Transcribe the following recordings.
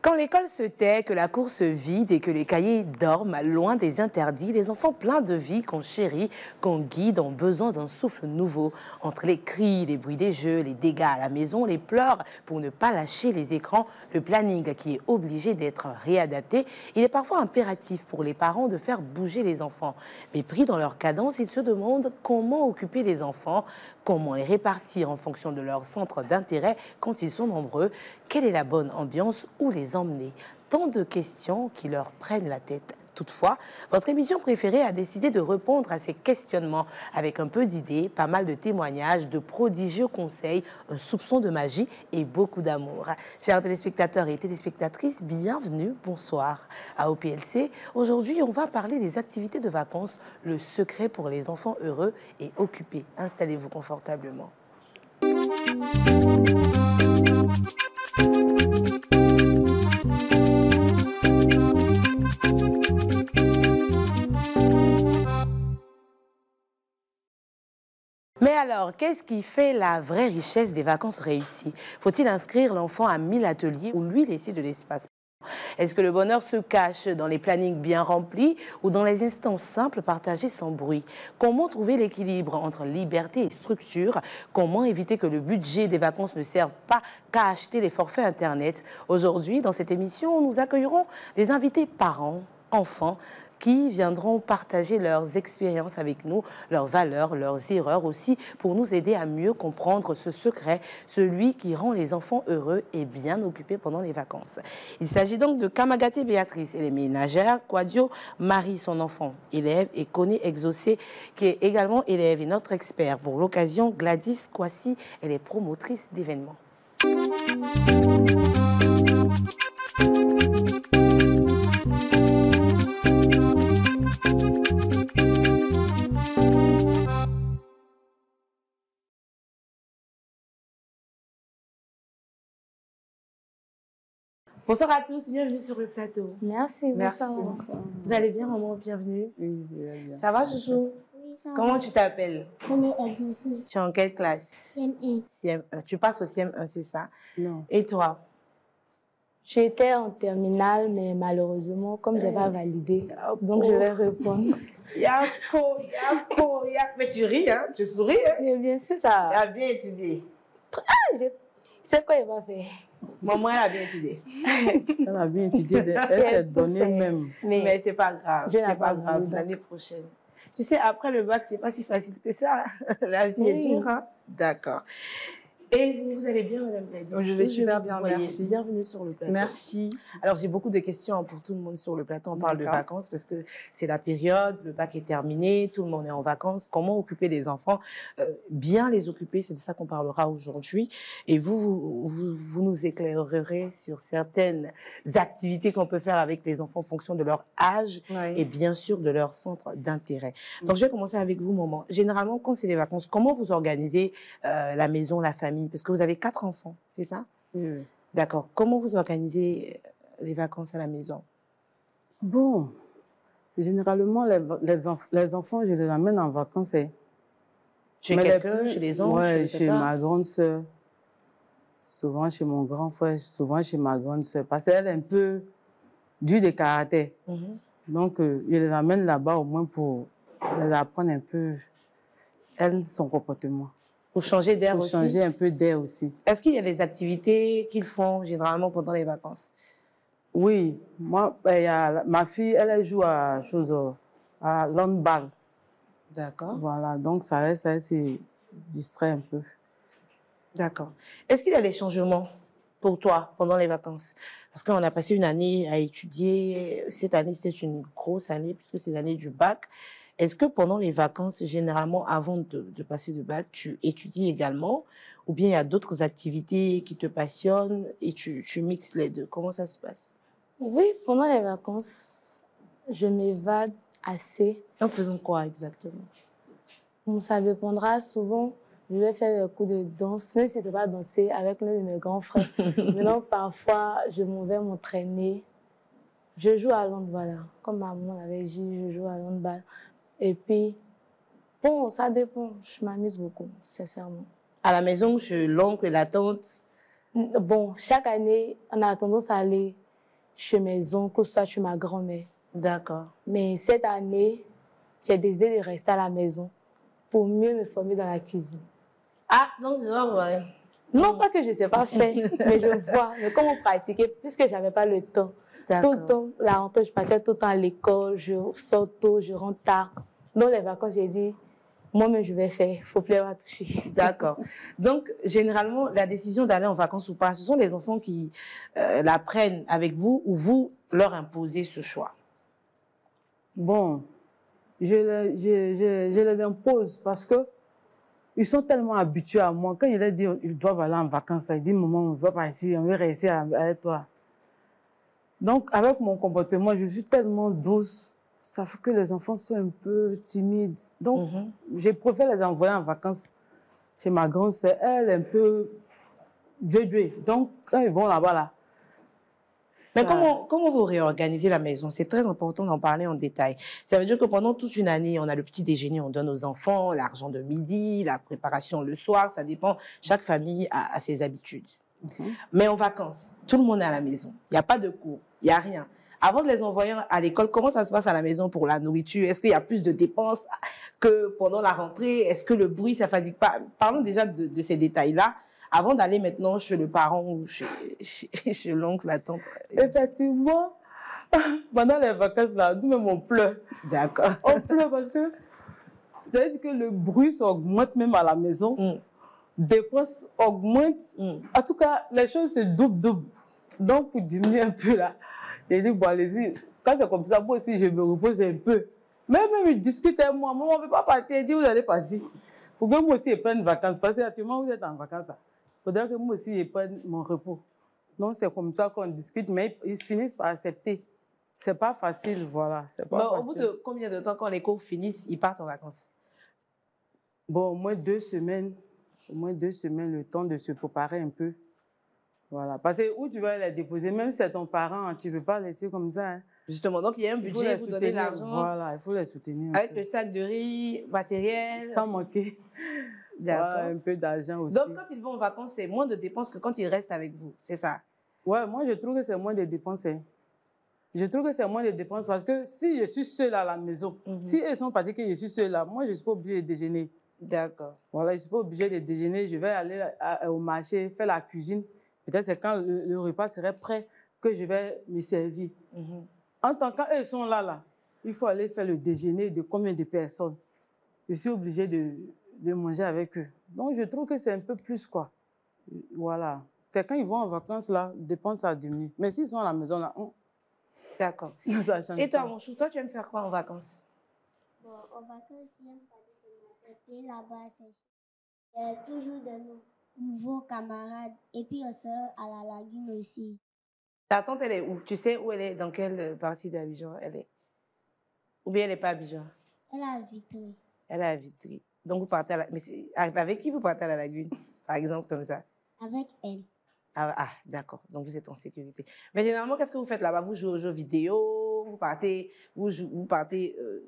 Quand l'école se tait, que la cour se vide et que les cahiers dorment, loin des interdits, les enfants pleins de vie qu'on chérit, qu'on guide, ont besoin d'un souffle nouveau. Entre les cris, les bruits des jeux, les dégâts à la maison, les pleurs pour ne pas lâcher les écrans, le planning qui est obligé d'être réadapté, il est parfois impératif pour les parents de faire bouger les enfants. Mais pris dans leur cadence, ils se demandent comment occuper les enfants, comment les répartir en fonction de leur centre d'intérêt quand ils sont nombreux, quelle est la bonne ambiance, où les emmener. Tant de questions qui leur prennent la tête. Toutefois, votre émission préférée a décidé de répondre à ces questionnements avec un peu d'idées, pas mal de témoignages, de prodigieux conseils, un soupçon de magie et beaucoup d'amour. Chers téléspectateurs et téléspectatrices, bienvenue, bonsoir à OPLC. Aujourd'hui, on va parler des activités de vacances, le secret pour les enfants heureux et occupés. Installez-vous confortablement. Mais alors, qu'est-ce qui fait la vraie richesse des vacances réussies? Faut-il inscrire l'enfant à 1000 ateliers ou lui laisser de l'espace? Est-ce que le bonheur se cache dans les plannings bien remplis ou dans les instants simples partagés sans bruit? Comment trouver l'équilibre entre liberté et structure? Comment éviter que le budget des vacances ne serve pas qu'à acheter les forfaits Internet? Aujourd'hui, dans cette émission, nous accueillerons des invités parents, enfants, qui viendront partager leurs expériences avec nous, leurs valeurs, leurs erreurs aussi, pour nous aider à mieux comprendre ce secret, celui qui rend les enfants heureux et bien occupés pendant les vacances. Il s'agit donc de Kamagaté Béatrice, elle est ménagère, Kwadio Marie, son enfant, élève, et Koné Exaucé, qui est également élève et notre expert. Pour l'occasion, Gladys Kwasi, elle est promotrice d'événements. Bonsoir à tous, bienvenue sur le plateau. Merci. Merci. Bonsoir. Vous allez bien, maman? Bienvenue. Oui, je vais bien. Ça va, chouchou? Oui, ça Comment va. tu t'appelles? On est exaucé. Tu es en quelle classe? CM1. CM1. Tu passes au CM1, c'est ça? Non. Et toi? J'étais en terminale, mais malheureusement, comme je n'ai pas validé, donc je vais répondre. Yako. Mais tu ris, hein? Tu souris, hein? Mais bien sûr, Tu ça. as bien étudié. C'est quoi il va faire? Maman, elle a bien étudié. Elle a bien étudié, elle s'est donnée même. Mais c'est pas grave, Dieu n'a c'est pas pas grave. voulu, L'année prochaine. Tu sais, après le bac, c'est pas si facile que ça. La vie est dure, hein? D'accord. Et vous allez bien, Madame Gladys? Je vais super vous bien, voyez. merci. Bienvenue sur le plateau. Merci. Alors, j'ai beaucoup de questions pour tout le monde sur le plateau. On parle de D'accord. vacances parce que c'est la période, le bac est terminé, tout le monde est en vacances. Comment occuper les enfants? Bien les occuper, c'est de ça qu'on parlera aujourd'hui. Et vous nous éclairerez sur certaines activités qu'on peut faire avec les enfants en fonction de leur âge et bien sûr de leur centre d'intérêt. Donc, je vais commencer avec vous, maman. Généralement, quand c'est les vacances, comment vous organisez la maison, la famille? Parce que vous avez 4 enfants, c'est ça? Oui. D'accord. Comment vous organisez les vacances à la maison? Bon, généralement, les enfants, je les amène en vacances. Chez Mais quelqu'un, chez les oncles, ouais, chez chez les tatas? ma grande sœur, souvent chez mon grand frère, souvent chez ma grande sœur. Parce qu'elle est un peu dure de caractère. Mhm. Donc, je les amène là-bas au moins pour les apprendre un peu, elle, son comportement. Pour changer d'air Pour aussi? changer un peu d'air aussi. Est-ce qu'il y a des activités qu'ils font généralement pendant les vacances? Oui, moi, il y a ma fille, elle joue à l'handball. D'accord. Voilà, donc ça se distrait un peu. D'accord. Est-ce qu'il y a des changements pour toi pendant les vacances? Parce qu'on a passé une année à étudier. Cette année, c'était une grosse année puisque c'est l'année du bac. Est-ce que pendant les vacances, généralement, avant de passer le bac, tu étudies également? Ou bien il y a d'autres activités qui te passionnent et tu mixes les deux? Comment ça se passe? Oui, pendant les vacances, je m'évade assez. En faisant quoi exactement? Bon, ça dépendra souvent. Je vais faire des cours de danse, même si ce n'est pas danser avec l'un de mes grands frères. Maintenant, parfois, je m'en vais m'entraîner. Je joue à l'handball. Comme maman l'avait dit, je joue à l'handball. Et puis, bon, ça dépend. Je m'amuse beaucoup, sincèrement. À la maison, chez l'oncle et la tante? Bon, chaque année, on a tendance à aller chez mes oncles, que ce soit chez ma grand-mère. D'accord. Mais cette année, j'ai décidé de rester à la maison pour mieux me former dans la cuisine. Ah, non, c'est pas vrai. Non pas que je ne sais pas faire, mais je vois. Mais comment pratiquer, puisque je n'avais pas le temps. Tout le temps, la rentrée, je partais tout le temps à l'école, je sors tôt, je rentre tard. Dans les vacances, j'ai dit, moi-même, je vais faire, il ne faut plus avoir touché. D'accord. Donc, généralement, la décision d'aller en vacances ou pas, ce sont les enfants qui la prennent avec vous ou vous leur imposez ce choix? Bon, je les impose parce que ils sont tellement habitués à moi. Quand je leur dis ils doivent aller en vacances, ils disent maman, on va partir, on va rester avec toi. Donc, avec mon comportement, je suis tellement douce, ça fait que les enfants sont un peu timides. Donc, je préfère les envoyer en vacances chez ma grande sœur. Elle est un peu Dieu. Donc, quand ils vont là-bas, là. Mais comment vous réorganisez la maison? C'est très important d'en parler en détail. Ça veut dire que pendant toute une année, on a le petit déjeuner, on donne aux enfants, l'argent de midi, la préparation le soir, ça dépend. Chaque famille a ses habitudes. Mais en vacances, tout le monde est à la maison. Il n'y a pas de cours, il n'y a rien. Avant de les envoyer à l'école, comment ça se passe à la maison pour la nourriture? Est-ce qu'il y a plus de dépenses que pendant la rentrée? Est-ce que le bruit, ça ne fatigue pas? Parlons déjà de ces détails-là avant d'aller maintenant chez le parent ou chez l'oncle, la tante. Effectivement, pendant les vacances, là, nous-mêmes, on pleure. D'accord. On pleure parce que ça veut dire que le bruit s'augmente même à la maison. Dépenses augmentent. En tout cas, les choses se doublent. Donc, pour diminuer un peu là, j'ai dit, bon, allez-y. Quand c'est comme ça, moi aussi, je me repose un peu. Même ils discutent avec moi. Maman, on ne veut pas partir. Il dit, vous allez partir. Il faut que moi aussi, je prenne vacances. Parce que actuellement, vous êtes en vacances. Il faudrait que moi aussi, je prenne mon repos. Donc, c'est comme ça qu'on discute. Mais ils finissent par accepter. C'est pas facile, voilà. Pas facile. Au bout de combien de temps, quand les cours finissent, ils partent en vacances? Bon, au moins 2 semaines. Au moins 2 semaines, le temps de se préparer un peu. Voilà. Parce que où tu vas les déposer, même si c'est ton parent, tu ne peux pas laisser comme ça. Hein. Justement, donc il y a un budget, vous donnez l'argent. Voilà, il faut les soutenir. Avec le sac de riz, matériel. Sans manquer. D'accord. Voilà, un peu d'argent aussi. Donc quand ils vont en vacances, c'est moins de dépenses que quand ils restent avec vous, c'est ça? Ouais, moi je trouve que c'est moins de dépenses. Hein. Je trouve que c'est moins de dépenses parce que si je suis seule à la maison, si ils sont partis que je suis seule là, moi je ne suis pas obligée de déjeuner. D'accord. Voilà, je ne suis pas obligée de déjeuner, je vais aller au marché, faire la cuisine. Peut-être c'est quand le repas serait prêt que je vais me servir. En tant qu'eux sont là, il faut aller faire le déjeuner de combien de personnes. Je suis obligée de manger avec eux. Donc, je trouve que c'est un peu plus, quoi. Voilà. C'est quand ils vont en vacances, là, dépenses ça diminue. Mais s'ils sont à la maison, là, d'accord. Et toi, mon chou, toi, tu aimes faire quoi en vacances? Bon, en vacances, j'aime participer là-bas. C'est toujours de nouveaux camarades. Et puis, on sort à la lagune aussi. Ta tante, elle est où? Tu sais où elle est? Dans quelle partie d'Abidjan elle est? Ou bien elle n'est pas à Abidjan? Elle est à Vitry. Elle est à Vitry. Donc, vous partez à la... Mais avec qui vous partez à la lagune, par exemple, comme ça? Avec elle. Ah, d'accord. Donc, vous êtes en sécurité. Mais généralement, qu'est-ce que vous faites là-bas? Vous jouez aux jeux vidéo? Vous partez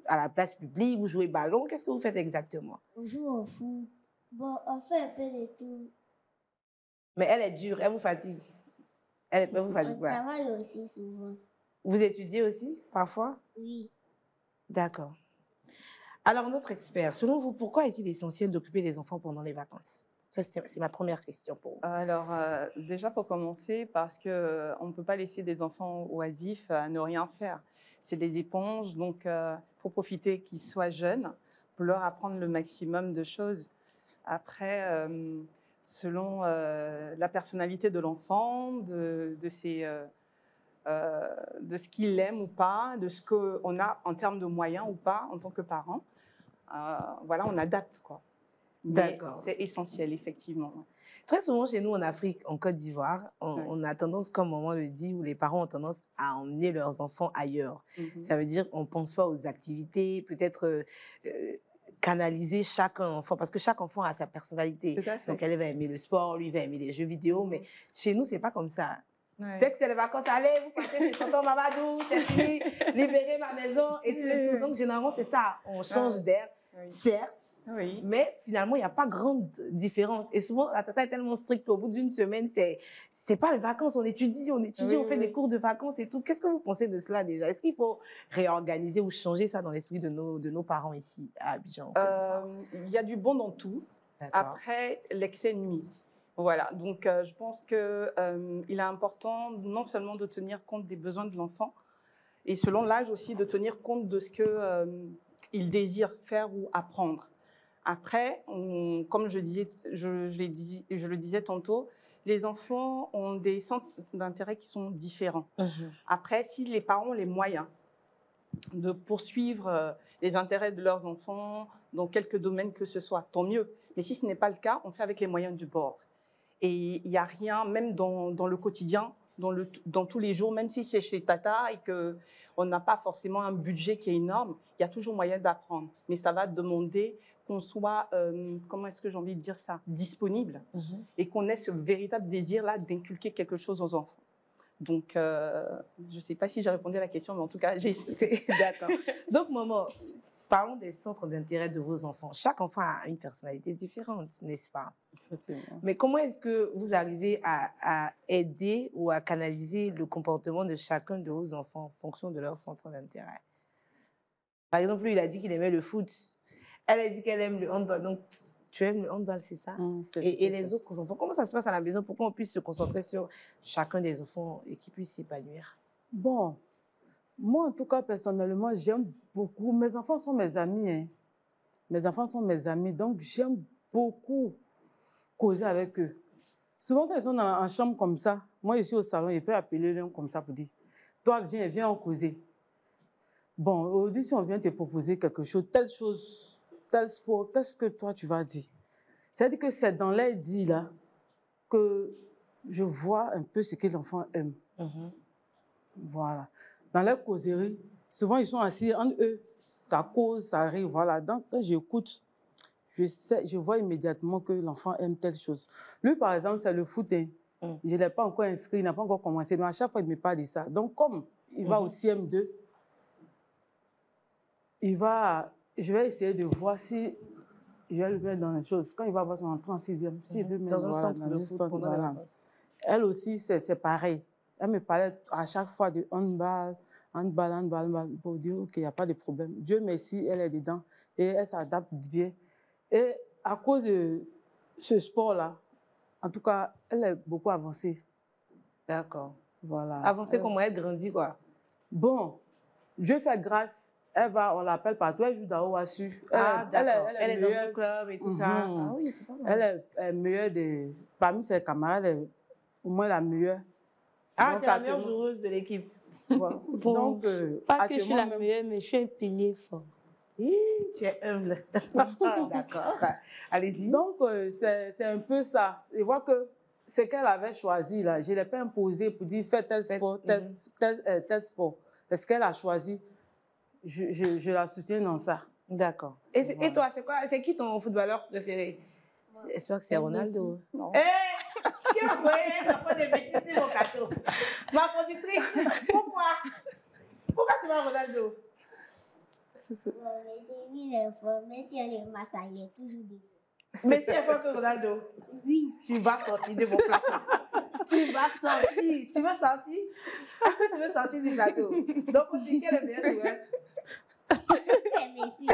à la place publique? Vous jouez ballon? Qu'est-ce que vous faites exactement? On joue au foot. Bon, on fait un peu de tout. Mais elle est dure. Elle vous fatigue? Elle vous fatigue pas? On travaille aussi souvent. Vous étudiez aussi, parfois? Oui. D'accord. Alors, notre expert, selon vous, pourquoi est-il essentiel d'occuper les enfants pendant les vacances? Ça, c'est ma première question pour vous. Alors, déjà pour commencer, parce qu'on ne peut pas laisser des enfants oisifs à ne rien faire. C'est des éponges, donc il faut profiter qu'ils soient jeunes pour leur apprendre le maximum de choses. Après, selon la personnalité de l'enfant, de ce qu'il aime ou pas, de ce qu'on a en termes de moyens ou pas en tant que parent, voilà, on adapte, quoi. D'accord. C'est essentiel, effectivement. Très souvent, chez nous, en Afrique, en Côte d'Ivoire, on a tendance, comme maman le dit, où les parents ont tendance à emmener leurs enfants ailleurs. Ça veut dire qu'on ne pense pas aux activités, peut-être canaliser chaque enfant, parce que chaque enfant a sa personnalité. Donc, elle va aimer le sport, lui va aimer les jeux vidéo, mais chez nous, ce n'est pas comme ça. Ouais. Dès que c'est les vacances, allez, vous partez chez tonton Mamadou, c'est fini, libérez ma maison et tout et tout. Donc, généralement, c'est ça, on change d'air. Oui. certes, Oui. mais finalement, il n'y a pas grande différence. Et souvent, la tata est tellement stricte, au bout d'une semaine, c'est pas les vacances, on étudie, Oui, on fait des oui. cours de vacances et tout. Qu'est-ce que vous pensez de cela déjà? Est-ce qu'il faut réorganiser ou changer ça dans l'esprit de nos parents ici à Abidjan, en Côte d'Ivoire? Il y a du bon dans tout. D'accord. Après, l'excès nuit. Voilà, donc je pense qu'il est important non seulement de tenir compte des besoins de l'enfant, et selon l'âge aussi de tenir compte de ce qu'il désire faire ou apprendre. Après, comme je le disais tantôt, les enfants ont des centres d'intérêt qui sont différents. Après, si les parents ont les moyens de poursuivre les intérêts de leurs enfants dans quelques domaines que ce soit, tant mieux. Mais si ce n'est pas le cas, on fait avec les moyens du bord. Et il n'y a rien, même dans le quotidien, dans tous les jours, même si c'est chez Tata et qu'on n'a pas forcément un budget qui est énorme, il y a toujours moyen d'apprendre. Mais ça va demander qu'on soit, comment est-ce que j'ai envie de dire ça, disponible et qu'on ait ce véritable désir-là d'inculquer quelque chose aux enfants. Donc, je ne sais pas si j'ai répondu à la question, mais en tout cas, j'ai essayé. D'accord. Donc, maman, parlons des centres d'intérêt de vos enfants. Chaque enfant a une personnalité différente, n'est-ce pas? Mais comment est-ce que vous arrivez à aider ou à canaliser le comportement de chacun de vos enfants en fonction de leur centre d'intérêt? Par exemple, lui, il a dit qu'il aimait le foot. Elle a dit qu'elle aime le handball. Donc, tu aimes le handball, c'est ça? Et les autres enfants, comment ça se passe à la maison pour qu'on puisse se concentrer sur chacun des enfants et qu'ils puissent s'épanouir? Bon, moi, en tout cas, personnellement, j'aime beaucoup. Mes enfants sont mes amis. Hein. Mes enfants sont mes amis. Donc, j'aime beaucoup causer avec eux. Souvent, quand ils sont en chambre comme ça, moi, je suis au salon, je peux appeler l'un comme ça pour dire, toi, viens en causer. Bon, aujourd'hui, si on vient te proposer quelque chose, tel sport, qu'est-ce que toi, tu vas dire? C'est-à-dire que c'est dans l'air dit, là, que je vois un peu ce que l'enfant aime. Voilà. Dans leur causerie, souvent, ils sont assis entre eux, ça cause, ça rit, voilà. Donc, quand j'écoute, je vois immédiatement que l'enfant aime telle chose. Lui, par exemple, c'est le foot. Je ne l'ai pas encore inscrit, il n'a pas encore commencé, mais à chaque fois, il me parle de ça. Donc, comme il va au CM2, je vais essayer de voir si je vais le mettre dans les choses. Quand il va avoir son entrée en 6e, s'il veut mettre dans un centre de foot pendant les vacances. Elle aussi, c'est pareil. Elle me parlait à chaque fois de handball, pour dire qu'il n'y a pas de problème. Dieu merci, elle est dedans et elle s'adapte bien. Et à cause de ce sport-là, en tout cas, elle est beaucoup avancée. D'accord. Voilà. Avancée comment elle grandit, quoi. Bon, Dieu fait grâce. On l'appelle partout, elle joue dans OASU. Ah, d'accord. Elle est dans un club et tout ça. Ah oui, c'est pas mal. Elle est meilleure parmi ses camarades, elle est au moins la meilleure. Ah, tu es la meilleure joueuse de l'équipe. Voilà. Bon, donc, pas que je suis la meilleure, mais je suis un pilier fort. Tu es humble. D'accord. Allez-y. Donc, c'est un peu ça. Je vois que ce qu'elle avait choisi, là, je ne l'ai pas imposé pour dire fais tel sport, tel sport. Parce qu'elle a choisi, je la soutiens dans ça. D'accord. Et toi, c'est qui ton footballeur préféré? J'espère que c'est Ronaldo. Non. Qui a envoyé un enfant de Messi sur mon plateau? Ma productrice. Pourquoi c'est pas Ronaldo? Messi, lui, il est fort. Messi, il est massa, il est toujours dit. Messi est fort que Ronaldo? Oui. Tu vas sortir de mon plateau. Tu vas sortir. Tu veux sortir? Est-ce que tu veux sortir du plateau? Donc, on dit quel est le meilleur joueur? C'est Messi.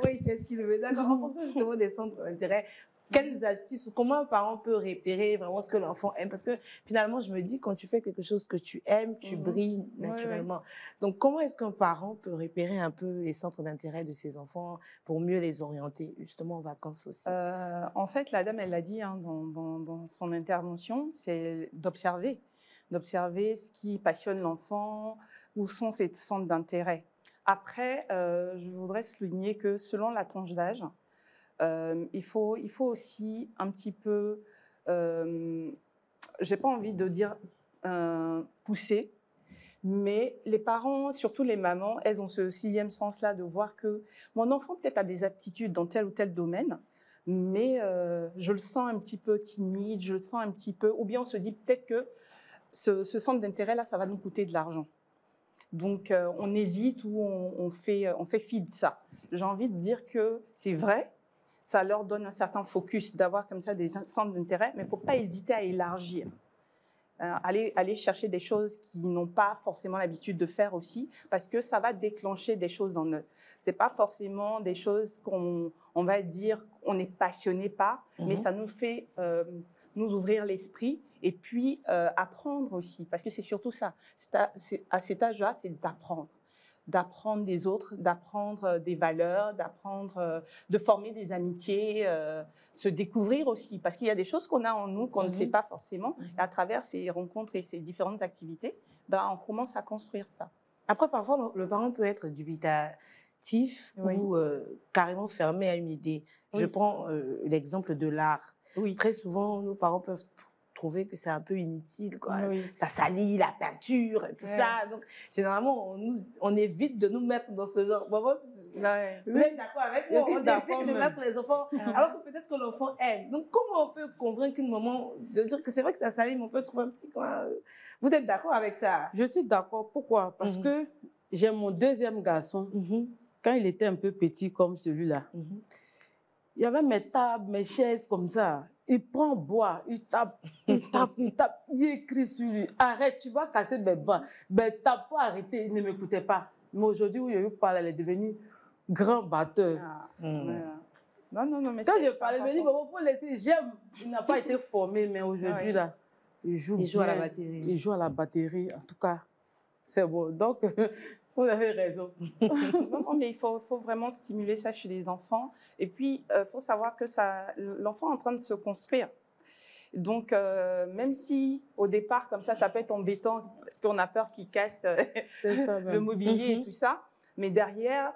Oui, c'est ce qu'il veut. D'accord. En fonction justement des centres d'intérêt, quelles astuces ou comment un parent peut repérer vraiment ce que l'enfant aime? Parce que finalement, je me dis, quand tu fais quelque chose que tu aimes, tu brilles naturellement. Oui. Donc, comment est-ce qu'un parent peut repérer un peu les centres d'intérêt de ses enfants pour mieux les orienter, justement en vacances aussi? En fait, la dame, elle l'a dit dans son intervention, c'est d'observer ce qui passionne l'enfant, où sont ses centres d'intérêt. Après, je voudrais souligner que selon la tranche d'âge, il faut aussi un petit peu, j'ai pas envie de dire pousser, mais les parents, surtout les mamans, elles ont ce sixième sens-là de voir que mon enfant peut-être a des aptitudes dans tel ou tel domaine, mais je le sens un petit peu timide, je le sens un petit peu, ou bien on se dit peut-être que ce centre d'intérêt-là, ça va nous coûter de l'argent. Donc, on hésite ou on fait fi de ça. J'ai envie de dire que c'est vrai, ça leur donne un certain focus d'avoir comme ça des centres d'intérêt, mais il ne faut pas hésiter à élargir. Aller chercher des choses qu'ils n'ont pas forcément l'habitude de faire aussi, parce que ça va déclencher des choses en eux. Ce n'est pas forcément des choses qu'on va dire qu'on est passionné par, mais ça nous fait nous ouvrir l'esprit et puis apprendre aussi, parce que c'est surtout ça. À cet âge-là, c'est d'apprendre des autres, d'apprendre des valeurs, d'apprendre, de former des amitiés, se découvrir aussi, parce qu'il y a des choses qu'on a en nous qu'on ne sait pas forcément. Et à travers ces rencontres et ces différentes activités, ben, on commence à construire ça. Après, parfois, le parent peut être dubitatif ou carrément fermé à une idée. Je prends l'exemple de l'art. Très souvent, nos parents peuvent trouver que c'est un peu inutile, quoi. Ça salit la peinture, tout ça. Donc, généralement, on évite de nous mettre dans ce genre. Vous êtes d'accord avec moi? On évite de mettre les enfants, alors que peut-être que l'enfant aime. Donc, comment on peut convaincre une maman de dire que c'est vrai que ça salit, mais on peut trouver un petit coin? Vous êtes d'accord avec ça? Je suis d'accord. Pourquoi? Parce que j'ai mon deuxième garçon. Quand il était un peu petit comme celui-là, il y avait mes tables, mes chaises comme ça. Il prend bois, il tape, il écrit sur lui. Arrête, tu vas casser mes bancs. Ben, tape, faut arrêter. Il ne m'écoutait pas. Mais aujourd'hui, où je lui parle, elle est devenue grand batteur. Non, mais quand je parlais, je me dis, bon, faut laisser, j'aime. Il n'a pas été formé, mais aujourd'hui, là, il joue à la batterie. Il joue à la batterie. En tout cas, c'est bon. Donc, vous avez raison. Non, mais il faut vraiment stimuler ça chez les enfants. Et puis, il faut savoir que l'enfant est en train de se construire. Donc, même si au départ, comme ça peut être embêtant, parce qu'on a peur qu'il casse le mobilier et tout ça, mais derrière,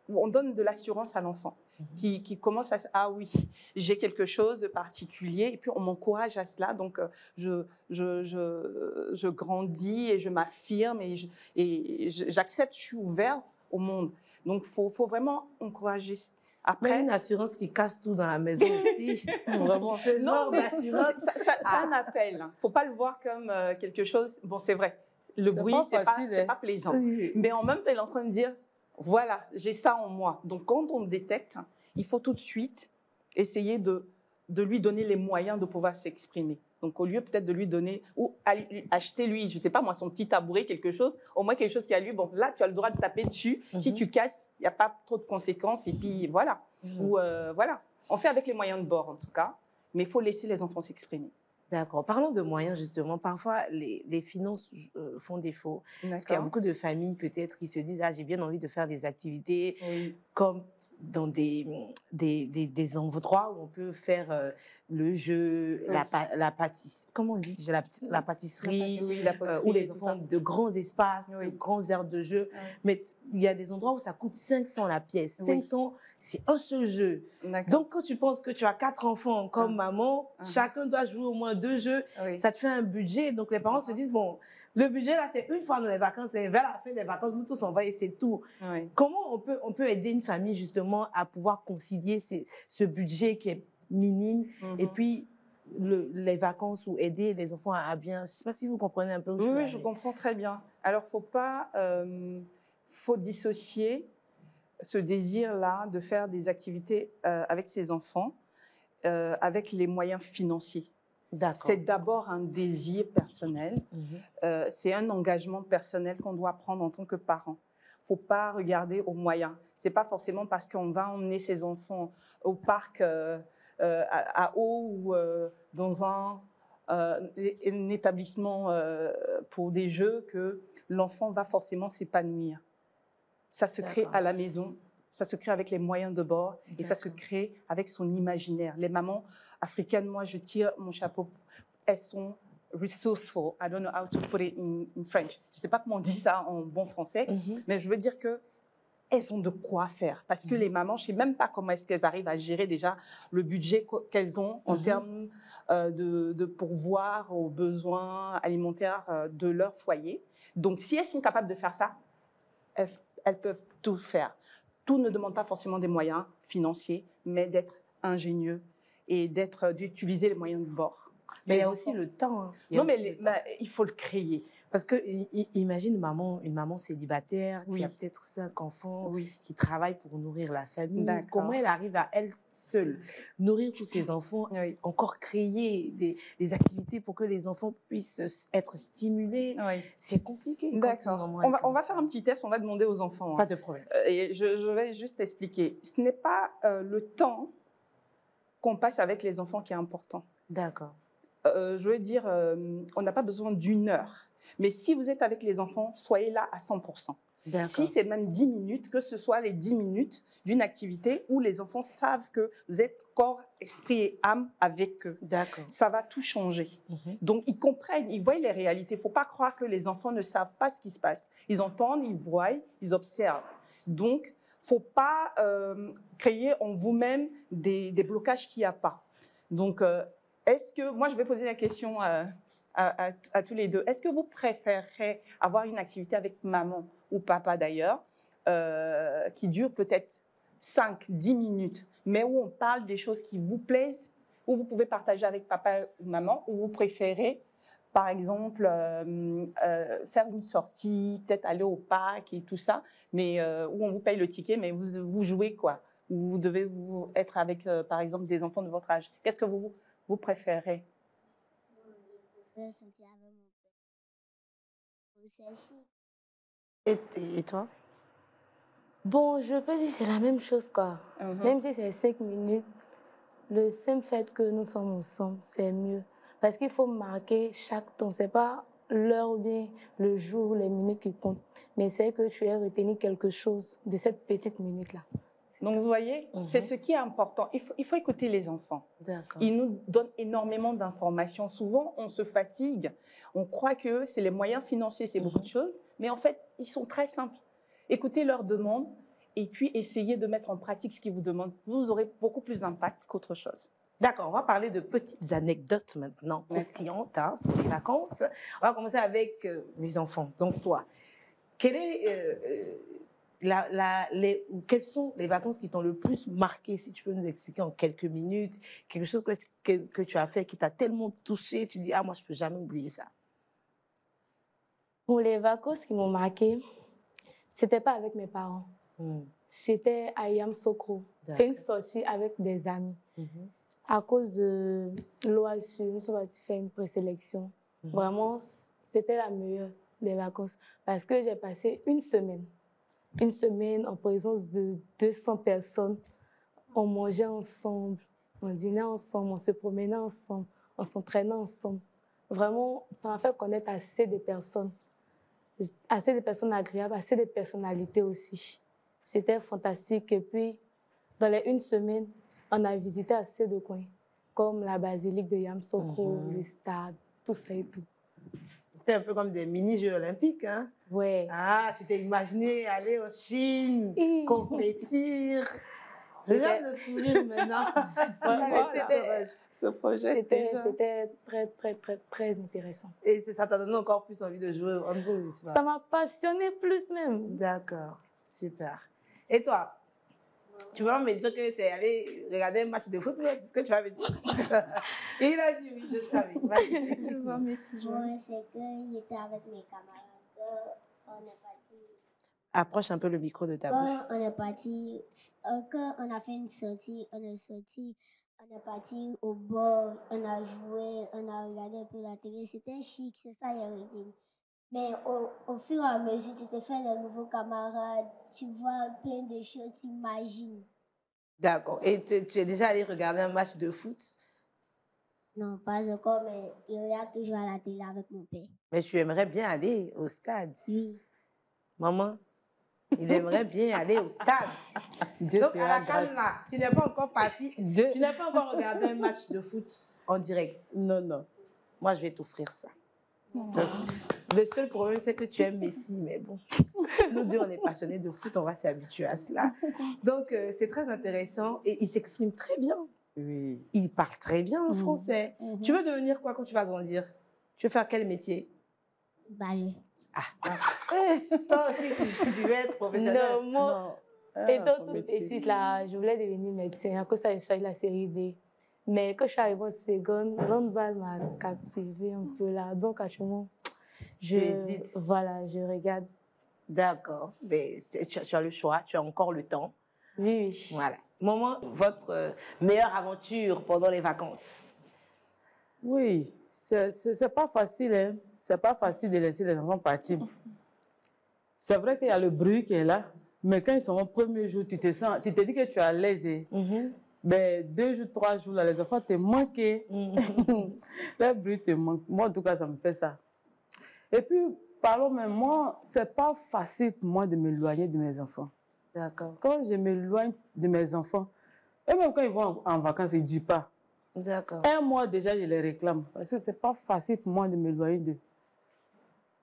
on donne de l'assurance à l'enfant qui commence à « Ah oui, j'ai quelque chose de particulier » et puis on m'encourage à cela. Donc, je grandis et je m'affirme et j'accepte, je suis ouvert au monde. Donc, il faut vraiment encourager. Après, mais une assurance qui casse tout dans la maison aussi. Vraiment, ce genre d'assurance. C'est un appel. Il ne faut pas le voir comme quelque chose… Bon, c'est vrai, le bruit, c'est pas plaisant. Mais en même temps, il est en train de dire… Voilà, j'ai ça en moi. Donc, quand on le détecte, il faut tout de suite essayer de lui donner les moyens de pouvoir s'exprimer. Donc, au lieu peut-être de lui donner, ou acheter lui, je ne sais pas moi, son petit tabouret, quelque chose, au moins quelque chose qui a lui, bon, là, tu as le droit de taper dessus. Si tu casses, il n'y a pas trop de conséquences. Et puis, voilà. Ou, voilà. On fait avec les moyens de bord, en tout cas. Mais il faut laisser les enfants s'exprimer. D'accord. Parlons de moyens, justement. Parfois, les finances font défaut. Parce qu'il y a beaucoup de familles, peut-être, qui se disent « Ah, j'ai bien envie de faire des activités comme dans des endroits où on peut faire le jeu, la pâtisserie, comment on dit déjà, la pâtisserie, où les enfants ont de grands espaces, de grands aires de jeu. Mais il y a des endroits où ça coûte 500 la pièce. 500, c'est un seul jeu. Donc, quand tu penses que tu as 4 enfants comme maman, chacun doit jouer au moins 2 jeux, ça te fait un budget. Donc, les parents se disent, bon, le budget, là, c'est une fois dans les vacances, et vers la fin des vacances, nous tous, on va et c'est tout. Comment on peut aider une famille, justement, à pouvoir concilier ce budget qui est minime et puis les vacances ou aider les enfants à bien… Je ne sais pas si vous comprenez un peu. Oui, je comprends très bien. Alors, faut dissocier ce désir-là de faire des activités avec ses enfants avec les moyens financiers. C'est d'abord un désir personnel, c'est un engagement personnel qu'on doit prendre en tant que parent. Il ne faut pas regarder aux moyens. Ce n'est pas forcément parce qu'on va emmener ses enfants au parc à eau ou dans un établissement pour des jeux que l'enfant va forcément s'épanouir. Ça se crée à la maison, ça se crée avec les moyens de bord et ça se crée avec son imaginaire. Les mamans africaines, moi, je tire mon chapeau. Elles sont resourceful. I don't know how to put it in French. Je ne sais pas comment on dit ça en bon français, mais je veux dire qu'elles ont de quoi faire. Parce que les mamans, je ne sais même pas comment est-ce qu'elles arrivent à gérer déjà le budget qu'elles ont en termes de pourvoir aux besoins alimentaires de leur foyer. Donc, si elles sont capables de faire ça, elles peuvent tout faire. Tout ne demande pas forcément des moyens financiers, mais d'être ingénieux et d'utiliser les moyens de bord. Mais il y a Les aussi enfants- le temps. Hein. Il y a Non, mais aussi le temps. il faut le créer. Parce que imagine une maman célibataire qui a Oui. peut-être 5 enfants, Oui. qui travaille pour nourrir la famille. D'accord. Comment elle arrive à elle seule nourrir tous ses enfants, Oui. encore créer des activités pour que les enfants puissent être stimulés. Oui. C'est compliqué. quand une D'accord. maman est On comme va ça. faire un petit test, on va demander aux enfants. Pas Hein. de problème. Et je vais juste expliquer. Ce n'est pas le temps qu'on passe avec les enfants qui est important. D'accord. Je veux dire, on n'a pas besoin d'1 heure. Mais si vous êtes avec les enfants, soyez là à 100%. D'accord. Si c'est même 10 minutes, que ce soit les 10 minutes d'une activité où les enfants savent que vous êtes corps, esprit et âme avec eux. D'accord. Ça va tout changer. Donc, ils comprennent, ils voient les réalités. Il ne faut pas croire que les enfants ne savent pas ce qui se passe. Ils entendent, ils voient, ils observent. Donc, il ne faut pas créer en vous-même des blocages qu'il n'y a pas. Donc, est-ce que, moi, je vais poser la question à tous les deux. Est-ce que vous préférez avoir une activité avec maman ou papa d'ailleurs, qui dure peut-être 5-10 minutes, mais où on parle des choses qui vous plaisent, où vous pouvez partager avec papa ou maman, ou vous préférez, par exemple, faire une sortie, peut-être aller au parc et tout ça, mais où on vous paye le ticket, mais vous jouez quoi? Vous devez être avec, par exemple, des enfants de votre âge. Qu'est-ce que vous préférez? Je veux sentir avec mon père. C'est chic. Et toi? Bon, je peux dire que c'est la même chose, quoi. Même si c'est 5 minutes, le simple fait que nous sommes ensemble, c'est mieux. Parce qu'il faut marquer chaque temps. Ce n'est pas l'heure ou bien le jour ou les minutes qui comptent, mais c'est que tu aies retenu quelque chose de cette petite minute-là. Donc, vous voyez, c'est ce qui est important. Il faut écouter les enfants. Ils nous donnent énormément d'informations. Souvent, on se fatigue. On croit que c'est les moyens financiers, c'est beaucoup de choses. Mais en fait, ils sont très simples. Écoutez leurs demandes et puis essayez de mettre en pratique ce qu'ils vous demandent. Vous aurez beaucoup plus d'impact qu'autre chose. D'accord, on va parler de petites anecdotes maintenant, croustillantes pour les vacances. On va commencer avec les enfants. Donc, toi, quelle est... quelles sont les vacances qui t'ont le plus marqué, si tu peux nous expliquer en quelques minutes, quelque chose que tu as fait qui t'a tellement touché, tu dis, ah, moi, je ne peux jamais oublier ça. Pour les vacances qui m'ont marqué, ce n'était pas avec mes parents. C'était à Yamoussoukro. C'est une sortie avec des amis. À cause de l'OASU, nous sommes partis faire une présélection. Vraiment, c'était la meilleure des vacances parce que j'ai passé une semaine en présence de 200 personnes. On mangeait ensemble, on dînait ensemble, on se promenait ensemble, on s'entraînait ensemble. Vraiment, ça m'a fait connaître assez de personnes agréables, assez de personnalités aussi. C'était fantastique. Et puis, dans les 1 semaine, on a visité assez de coins, comme la basilique de Yamoussoukro, le stade, tout ça et tout. C'était un peu comme des mini-jeux olympiques, hein? Ouais. Ah, tu t'es imaginé aller en Chine, compétir. Regarde le sourire maintenant. Ce projet, c'était très, très, très, très intéressant. Et ça t'a donné encore plus envie de jouer au handball, n'est-ce pas? Ça m'a passionné plus même. D'accord, super. Et toi? Tu vas me dire que c'est aller regarder un match de foot, c'est ce que tu vas me dire. Et il a dit oui, je savais. Vas-y, explique-moi. Moi, c'est qu'il était avec mes camarades, on est parti. Approche un peu le micro de ta bouche. Quand on est parti, quand on a fait une sortie, on est parti au bord, on a joué, on a regardé un peu la télé, c'était chic, c'est ça, il y a retenu. Mais au fur et à mesure, tu te fais de nouveaux camarades, tu vois plein de choses, tu imagines. D'accord. Et tu es déjà allé regarder un match de foot? Non, pas encore, mais il regarde toujours à la télé avec mon père. Mais tu aimerais bien aller au stade? Oui. Maman, il aimerait bien aller au stade. Donc, à la calme là, tu n'es pas encore parti. Tu n'as pas encore regardé un match de foot en direct? Non, non. Moi, je vais t'offrir ça. Le seul problème, c'est que tu aimes Messi, mais bon, nous deux, on est passionnés de foot, on va s'habituer à cela. Donc, c'est très intéressant et il s'exprime très bien. Oui. Il parle très bien le français. Tu veux devenir quoi quand tu vas grandir? Tu veux faire quel métier? Ballet. Toi aussi, tu veux être professionnel? Non, moi, étant toute petite, là, je voulais devenir médecin. À cause de ça, j'ai choisi la série D. Mais quand je suis arrivée en seconde, l'handball m'a captivée un peu là. Donc, actuellement, voilà, je regarde. D'accord. Mais tu as le choix, tu as encore le temps. Oui, oui. Voilà. Maman, votre meilleure aventure pendant les vacances? Oui, c'est pas facile, hein. C'est pas facile de laisser les enfants partir. C'est vrai qu'il y a le bruit qui est là, mais quand ils sont au premier jour, tu te dis que tu es à l'aise. Ben, 2 jours, 3 jours, là, les enfants te manquent. Le bruit te manque. Moi, en tout cas, ça me fait ça. Et puis, parlons même, moi, c'est pas facile pour moi de m'éloigner de mes enfants. D'accord. Quand je m'éloigne de mes enfants, et même quand ils vont en vacances, ils ne disent pas. D'accord. 1 mois déjà, je les réclame. Parce que c'est pas facile pour moi de m'éloigner d'eux.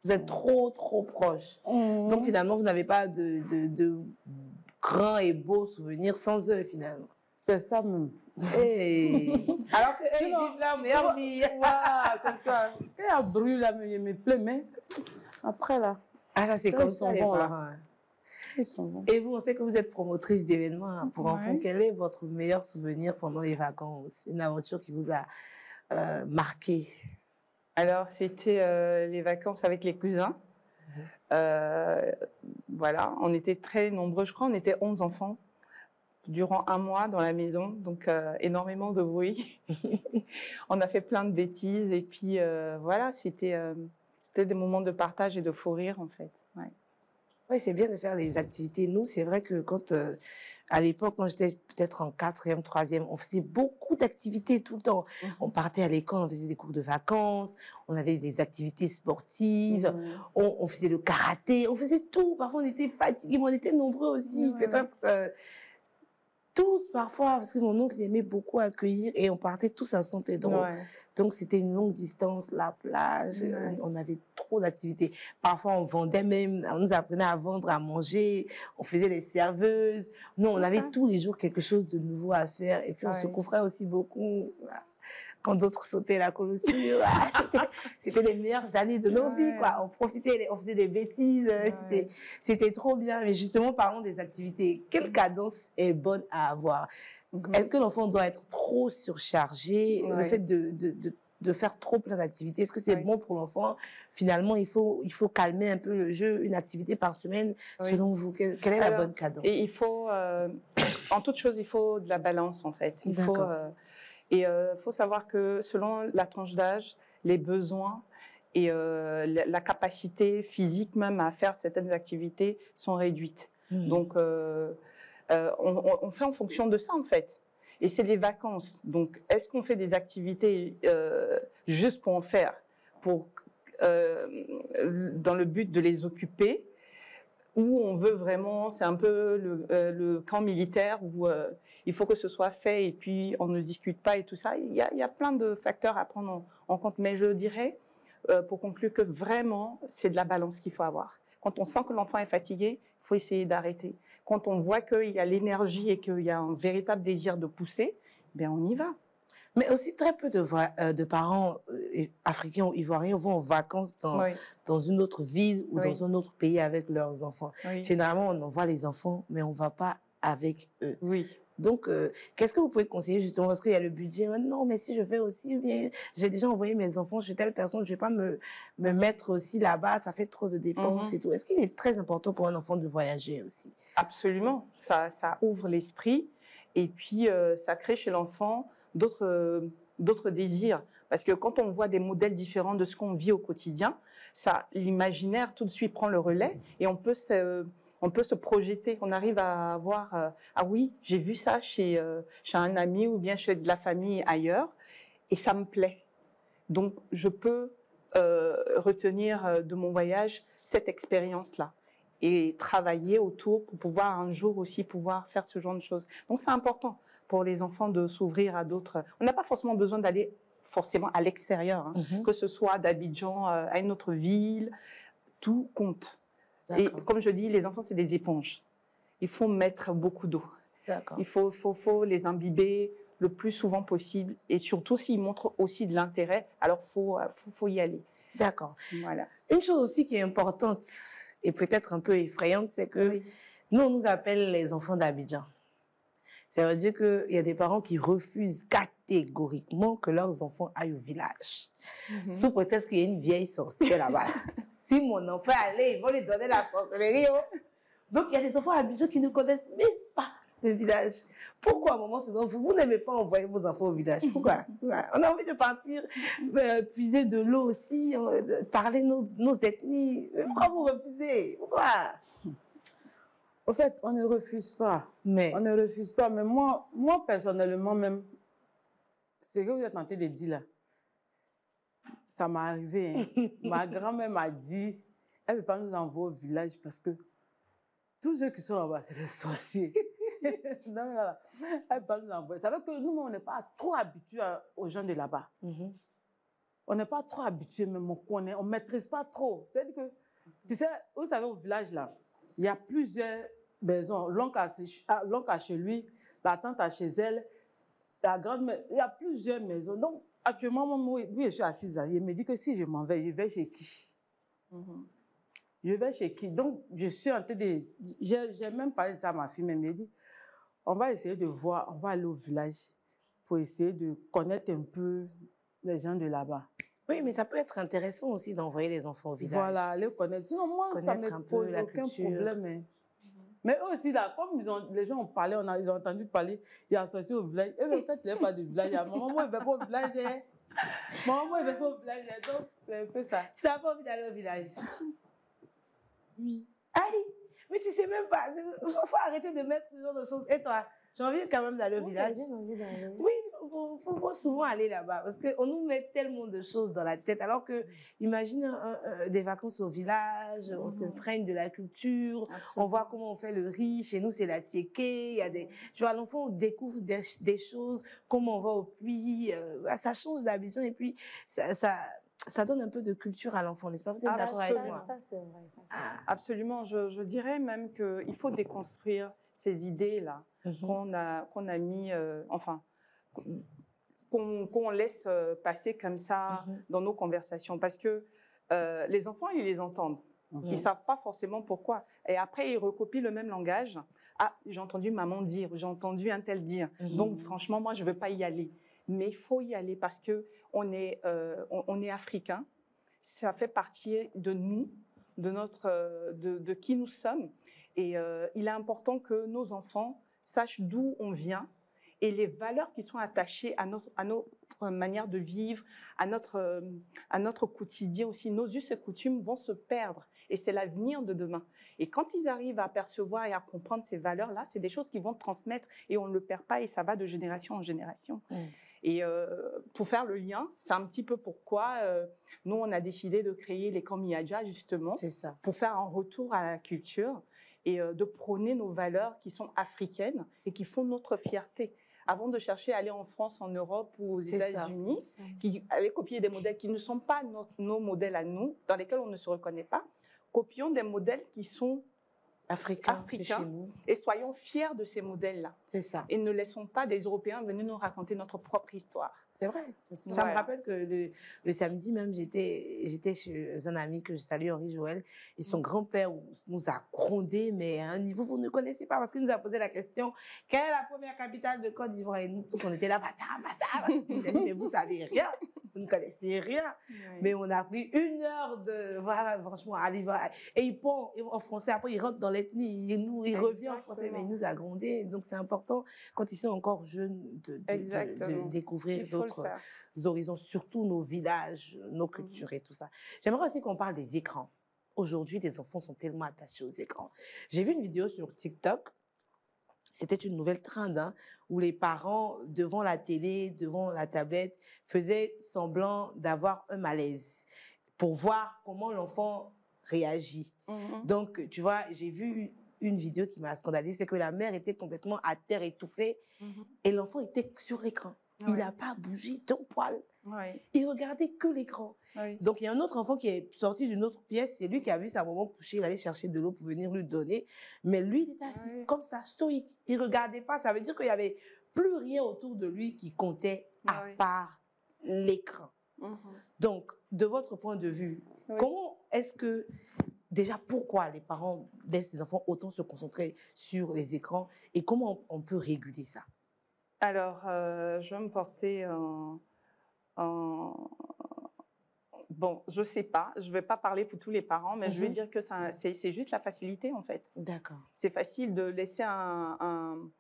Vous êtes trop proches. Donc, finalement, vous n'avez pas de grands et beaux souvenirs sans eux, finalement. C'est ça même. Hey. Alors qu'eux, ils vivent leur meilleure vie. Voilà, c'est ça. Quand il y a bruit, là, il me plaît, mais après, là. Ah, ça, c'est comme ça, les parents. Ils sont bons. Et vous, on sait que vous êtes promotrice d'événements pour enfants. Quel est votre meilleur souvenir pendant les vacances? Une aventure qui vous a marqué? Alors, c'était les vacances avec les cousins. Voilà, on était très nombreux. Je crois on était 11 enfants durant 1 mois dans la maison. Donc, énormément de bruit. On a fait plein de bêtises. Et puis, voilà, c'était des moments de partage et de fou rire, en fait. Ouais. Oui, c'est bien de faire les activités. Nous, c'est vrai que quand, à l'époque, quand j'étais peut-être en 4e, 3e, on faisait beaucoup d'activités tout le temps. On partait à l'école, on faisait des cours de vacances, on avait des activités sportives, on faisait le karaté, on faisait tout. Parfois, on était fatigués, mais on était nombreux aussi. Peut-être tous, parfois, parce que mon oncle aimait beaucoup accueillir et on partait tous à San Pedro. Donc, c'était une longue distance, la plage, on avait trop d'activités. Parfois, on vendait même, on nous apprenait à vendre, à manger, on faisait des serveuses. Nous, on avait tous les jours quelque chose de nouveau à faire. Et puis, on se couvrait aussi beaucoup. Quand d'autres sautaient la clôture, c'était les meilleures années de nos vies, quoi. On profitait, on faisait des bêtises, c'était trop bien. Mais justement, parlons des activités. Quelle cadence est bonne à avoir? Est-ce que l'enfant doit être trop surchargé? Le fait de faire trop plein d'activités, est-ce que c'est bon pour l'enfant? Finalement, il faut calmer un peu le jeu, une activité par semaine. Selon vous, quelle est la bonne cadence? Et il faut, en toute chose, il faut de la balance, en fait. Il faut savoir que selon la tranche d'âge, les besoins et la capacité physique même à faire certaines activités sont réduites. Donc, on fait en fonction de ça, en fait. Et c'est les vacances. Donc, est-ce qu'on fait des activités juste pour en faire, dans le but de les occuper, ou on veut vraiment, c'est un peu le camp militaire où il faut que ce soit fait et puis on ne discute pas et tout ça. Il y a plein de facteurs à prendre en compte. Mais je dirais, pour conclure, que vraiment, c'est de la balance qu'il faut avoir. Quand on sent que l'enfant est fatigué, il faut essayer d'arrêter. Quand on voit qu'il y a l'énergie et qu'il y a un véritable désir de pousser, ben on y va. Mais aussi, très peu de parents africains ou ivoiriens vont en vacances dans une autre ville ou dans un autre pays avec leurs enfants. Généralement, on envoie les enfants, mais on ne va pas avec eux. Donc, qu'est-ce que vous pouvez conseiller justement? Parce qu'il y a le budget. Non, mais si je fais aussi, bien, j'ai déjà envoyé mes enfants chez telle personne, je ne vais pas me mettre aussi là-bas, ça fait trop de dépenses et tout. Est-ce qu'il est très important pour un enfant de voyager aussi? Absolument. Ça ouvre l'esprit et puis ça crée chez l'enfant d'autres désirs. Parce que quand on voit des modèles différents de ce qu'on vit au quotidien, l'imaginaire tout de suite prend le relais et on peut se projeter. On arrive à voir, ah oui, j'ai vu ça chez un ami ou bien chez de la famille ailleurs et ça me plaît. Donc, je peux retenir de mon voyage cette expérience-là et travailler autour pour pouvoir un jour aussi pouvoir faire ce genre de choses. Donc, c'est important pour les enfants de s'ouvrir à d'autres. On n'a pas forcément besoin d'aller forcément à l'extérieur, que ce soit d'Abidjan à une autre ville, tout compte. Et comme je dis, les enfants, c'est des éponges. Il faut mettre beaucoup d'eau. Il faut les imbiber le plus souvent possible. Et surtout, s'ils montrent aussi de l'intérêt, alors faut y aller. D'accord. Voilà. Une chose aussi qui est importante et peut-être un peu effrayante, c'est que nous, on nous appelle les enfants d'Abidjan. Ça veut dire qu'il y a des parents qui refusent catégoriquement que leurs enfants aillent au village. Sous prétexte qu'il y a une vieille sorcière là-bas. Si mon enfant allait, ils vont lui donner la sorcellerie. Donc, il y a des enfants habitués qui ne connaissent même pas le village. Pourquoi, à un moment, vous n'aimez pas envoyer vos enfants au village? Pourquoi? On a envie de partir, puiser de l'eau aussi, parler nos ethnies. Pourquoi vous refusez? Pourquoi? Au fait, on ne refuse pas. On ne refuse pas. Mais moi personnellement, même, c'est ce que vous êtes en train de dire là. Ça m'est arrivé. Hein. Ma grand-mère m'a dit, elle ne veut pas nous envoyer au village parce que tous ceux qui sont là-bas, c'est des sorciers. Donc, voilà. Elle ne veut pas nous envoyer. Ça veut dire que nous, on n'est pas trop habitués aux gens de là-bas. On n'est pas trop habitués, même on ne maîtrise pas trop. C'est-à-dire que, tu sais, vous savez, au village, là, il y a plusieurs maisons. L'oncle a chez lui, la tante a chez elle, la grand-mère. Il y a plusieurs maisons. Donc, actuellement, moi, je suis assise là. Il me dit que si je m'en vais, je vais chez qui? Je vais chez qui? Donc, je suis en train de... J'ai même parlé de ça à ma fille, mais elle me dit, on va essayer de voir, on va aller au village pour essayer de connaître un peu les gens de là-bas. Oui, mais ça peut être intéressant aussi d'envoyer les enfants au village. Voilà, aller connaître. Sinon, moi, ça ne me pose aucun problème. Hein. Mais eux aussi, là, comme les gens ont parlé, ils ont entendu parler, il y a associé au village. Et même quand il n'y a pas de village, il y a maman, moi, je ne vais pas au village. Hein. Maman, moi, je ne vais pas au village. Donc, c'est un peu ça. Tu n'as pas envie d'aller au village? Oui. Allez, mais tu sais même pas. Il faut arrêter de mettre ce genre de choses. Et toi, tu as envie quand même d'aller au village? Oui, il faut souvent aller là-bas parce qu'on nous met tellement de choses dans la tête. Alors que, imagine des vacances au village, on se prenne de la culture, on voit comment on fait le riz. Chez nous, c'est la tiéké. Il y a tu vois, l'enfant découvre des choses, comment on va au puits. Ça change d'habitude et puis ça donne un peu de culture à l'enfant, n'est-ce pas? Vous êtes d'accord avec moi? Ça, c'est vrai. Absolument. Je dirais même qu'il faut déconstruire ces idées-là qu'on a mis, qu'on laisse passer comme ça dans nos conversations. Parce que les enfants, ils les entendent. Ils ne savent pas forcément pourquoi. Et après, ils recopient le même langage. Ah, j'ai entendu maman dire, j'ai entendu un tel dire. Donc, franchement, moi, je ne veux pas y aller. Mais il faut y aller parce qu'on est, on est africain. Ça fait partie de nous, de qui nous sommes. Et il est important que nos enfants sachent d'où on vient et les valeurs qui sont attachées à notre manière de vivre, à notre quotidien aussi. Nos us et coutumes vont se perdre et c'est l'avenir de demain. Et quand ils arrivent à percevoir et à comprendre ces valeurs-là, c'est des choses qu'ils vont transmettre et on ne le perd pas et ça va de génération en génération. Et pour faire le lien, c'est un petit peu pourquoi nous, on a décidé de créer les camps Miadja, justement, pour faire un retour à la culture et de prôner nos valeurs qui sont africaines et qui font notre fierté. Avant de chercher à aller en France, en Europe ou aux États-Unis, qui aller copier des modèles qui ne sont pas nos modèles à nous, dans lesquels on ne se reconnaît pas, copions des modèles qui sont africains chez nous. Et soyons fiers de ces modèles-là. C'est ça. Et ne laissons pas des Européens venir nous raconter notre propre histoire. C'est vrai. Ça me rappelle que le samedi même, j'étais chez un ami que je salue, Henri Joël, et son grand-père nous a grondé, mais à un niveau vous ne connaissez pas, parce qu'il nous a posé la question, quelle est la première capitale de Côte d'Ivoire? Et nous tous, on était là, il a dit, mais vous savez rien, vous ne connaissez rien. Mais on a pris 1 heure de, voilà, franchement, à l'Ivoire. Et il pond en français, après il rentre dans l'ethnie, il revient en français, mais il nous a grondé. Donc c'est important, quand ils sont encore jeunes, de découvrir d'autres horizons, surtout nos villages, nos cultures et tout ça. J'aimerais aussi qu'on parle des écrans. Aujourd'hui, les enfants sont tellement attachés aux écrans. J'ai vu une vidéo sur TikTok, c'était une nouvelle trend, où les parents, devant la télé, devant la tablette, faisaient semblant d'avoir un malaise pour voir comment l'enfant réagit. Donc, tu vois, j'ai vu une vidéo qui m'a scandalisée, c'est que la mère était complètement à terre, étouffée, et l'enfant était sur l'écran. Il n'a pas bougé d'un poil. Il regardait que l'écran. Donc, il y a un autre enfant qui est sorti d'une autre pièce. C'est lui qui a vu sa maman coucher. Il allait chercher de l'eau pour venir lui donner. Mais lui, il était assis comme ça, stoïque. Il ne regardait pas. Ça veut dire qu'il n'y avait plus rien autour de lui qui comptait à part l'écran. Donc, de votre point de vue, comment est-ce que déjà, pourquoi les parents laissent les enfants autant se concentrer sur les écrans et comment on peut réguler ça? Alors, je vais me porter bon, je ne sais pas, je ne vais pas parler pour tous les parents, mais je vais dire que c'est juste la facilité, en fait. D'accord. C'est facile de laisser un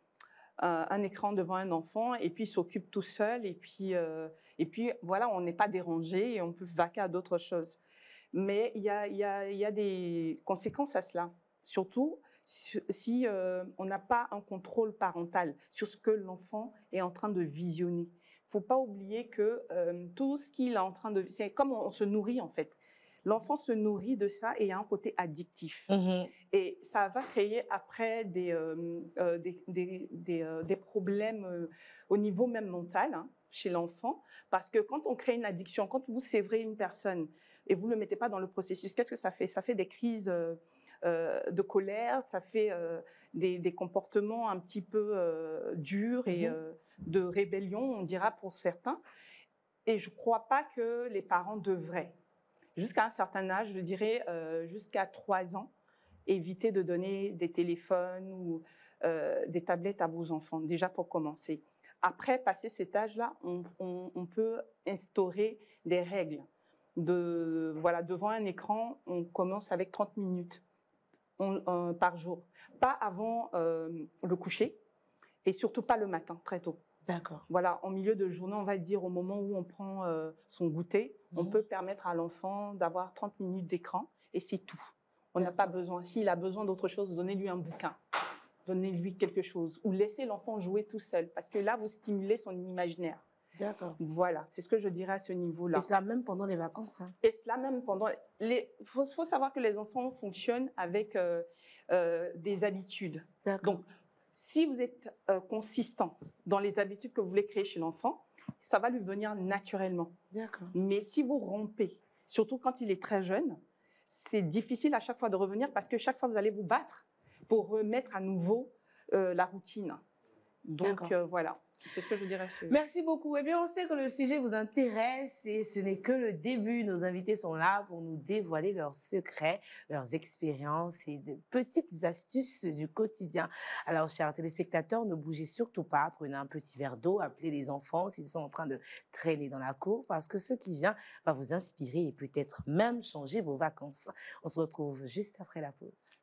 écran devant un enfant et puis il s'occupe tout seul et puis voilà, on n'est pas dérangé et on peut vaquer à d'autres choses. Mais il y a des conséquences à cela, surtout si on n'a pas un contrôle parental sur ce que l'enfant est en train de visionner. Il ne faut pas oublier que tout ce qu'il est en train de... C'est comme on se nourrit en fait. L'enfant se nourrit de ça et il y a un côté addictif. Et ça va créer après des problèmes au niveau même mental, hein, chez l'enfant. Parce que quand on crée une addiction, quand vous sévrez une personne et vous ne le mettez pas dans le processus, qu'est-ce que ça fait? Ça fait des crises de colère, ça fait des comportements un petit peu durs et de rébellion, on dira pour certains. Et je ne crois pas que les parents devraient. Jusqu'à un certain âge, je dirais jusqu'à 3 ans, éviter de donner des téléphones ou des tablettes à vos enfants, déjà pour commencer. Après, passer cet âge-là, on peut instaurer des règles. Voilà, devant un écran, on commence avec 30 minutes par jour. Pas avant le coucher et surtout pas le matin, très tôt. D'accord. Voilà, en milieu de journée, on va dire au moment où on prend son goûter, on peut permettre à l'enfant d'avoir 30 minutes d'écran et c'est tout. On n'a pas besoin, s'il a besoin d'autre chose, donnez-lui un bouquin, donnez-lui quelque chose ou laissez l'enfant jouer tout seul parce que là, vous stimulez son imaginaire. D'accord. Voilà, c'est ce que je dirais à ce niveau-là. Et cela même pendant les vacances, hein. Et cela même pendant... faut savoir que les enfants fonctionnent avec des habitudes. D'accord. Donc, si vous êtes consistant dans les habitudes que vous voulez créer chez l'enfant, ça va lui venir naturellement. D'accord. Mais si vous rompez, surtout quand il est très jeune, c'est difficile à chaque fois de revenir parce que chaque fois, vous allez vous battre pour remettre à nouveau la routine. Donc, voilà. C'est ce que je dirais. Merci beaucoup. Eh bien, on sait que le sujet vous intéresse et ce n'est que le début. Nos invités sont là pour nous dévoiler leurs secrets, leurs expériences et de petites astuces du quotidien. Alors, chers téléspectateurs, ne bougez surtout pas. Prenez un petit verre d'eau, appelez les enfants s'ils sont en train de traîner dans la cour parce que ce qui vient va vous inspirer et peut-être même changer vos vacances. On se retrouve juste après la pause.